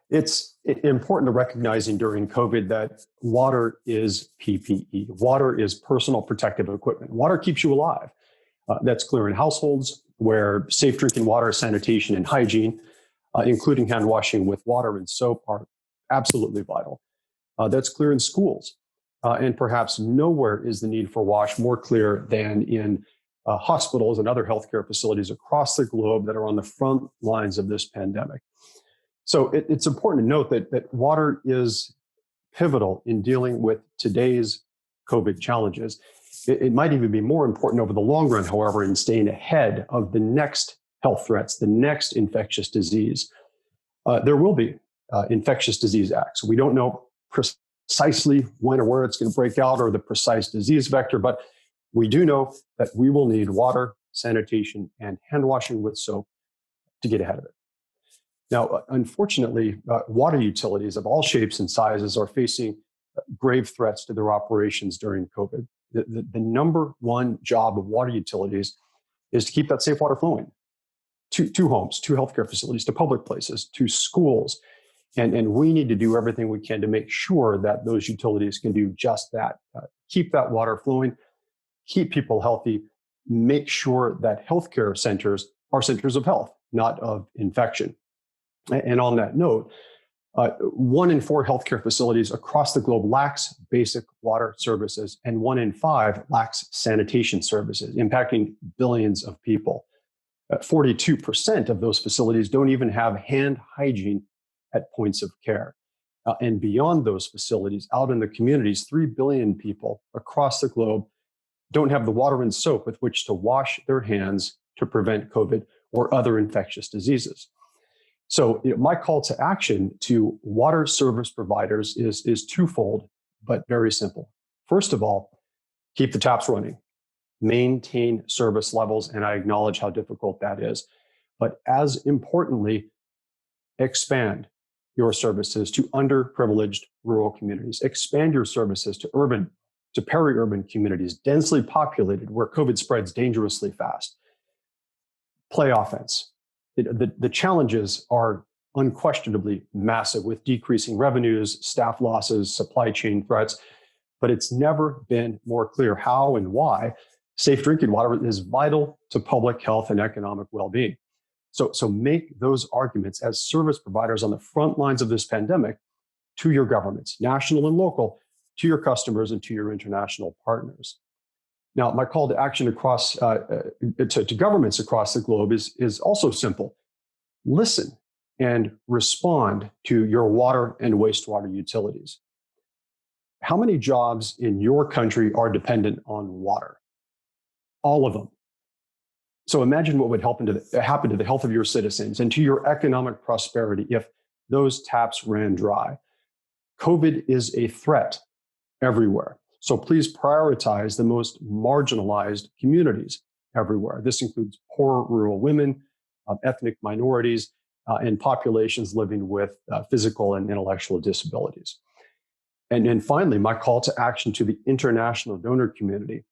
It's important to recognizing during COVID that water is PPE. Water is personal protective equipment. Water keeps you alive. That's clear in households where safe drinking water, sanitation, and hygiene, including hand washing with water and soap, are absolutely vital. That's clear in schools. And perhaps nowhere is the need for wash more clear than in hospitals and other healthcare facilities across the globe that are on the front lines of this pandemic. So it's important to note that water is pivotal in dealing with today's COVID challenges. It might even be more important over the long run, however, in staying ahead of the next health threats, the next infectious disease. There will be infectious disease acts. We don't know precisely when or where it's going to break out or the precise disease vector, but we do know that we will need water, sanitation, and hand washing with soap to get ahead of it. Now, unfortunately, water utilities of all shapes and sizes are facing grave threats to their operations during COVID. The number one job of water utilities is to keep that safe water flowing to homes, to healthcare facilities, to public places, to schools. And we need to do everything we can to make sure that those utilities can do just that. Keep that water flowing, keep people healthy, make sure that healthcare centers are centers of health, not of infection. And on that note, 1 in 4 healthcare facilities across the globe lacks basic water services, and 1 in 5 lacks sanitation services, impacting billions of people. 42% of those facilities don't even have hand hygiene at points of care. And beyond those facilities, out in the communities, 3 billion people across the globe don't have the water and soap with which to wash their hands to prevent COVID or other infectious diseases. So my call to action to water service providers is twofold, but very simple. First of all, keep the taps running, maintain service levels, and I acknowledge how difficult that is. But as importantly, expand your services to underprivileged rural communities, expand your services to urban, to peri-urban communities, densely populated where COVID spreads dangerously fast. Play offense. The challenges are unquestionably massive with decreasing revenues, staff losses, supply chain threats, but it's never been more clear how and why safe drinking water is vital to public health and economic well-being. So make those arguments as service providers on the front lines of this pandemic to your governments, national and local, to your customers and to your international partners. Now, my call to action across to governments across the globe is also simple. Listen and respond to your water and wastewater utilities. How many jobs in your country are dependent on water? All of them. So imagine what would happen to the health of your citizens and to your economic prosperity if those taps ran dry. COVID is a threat everywhere. So please prioritize the most marginalized communities everywhere. This includes poor rural women, ethnic minorities, and populations living with physical and intellectual disabilities. And finally, my call to action to the international donor community.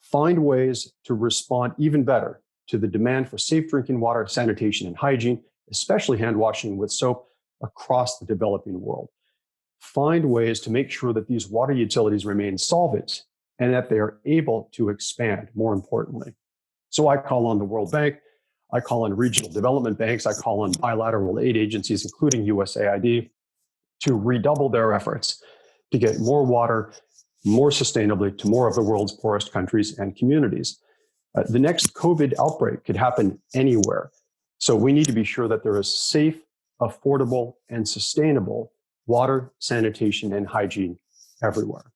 Find ways to respond even better to the demand for safe drinking water, sanitation, and hygiene, especially hand washing with soap across the developing world. Find ways to make sure that these water utilities remain solvent and that they are able to expand, more importantly. So I call on the World Bank, I call on regional development banks, I call on bilateral aid agencies, including USAID, to redouble their efforts to get more water more sustainably to more of the world's poorest countries and communities. The next COVID outbreak could happen anywhere. So we need to be sure that there is safe, affordable, and sustainable water, sanitation, and hygiene everywhere.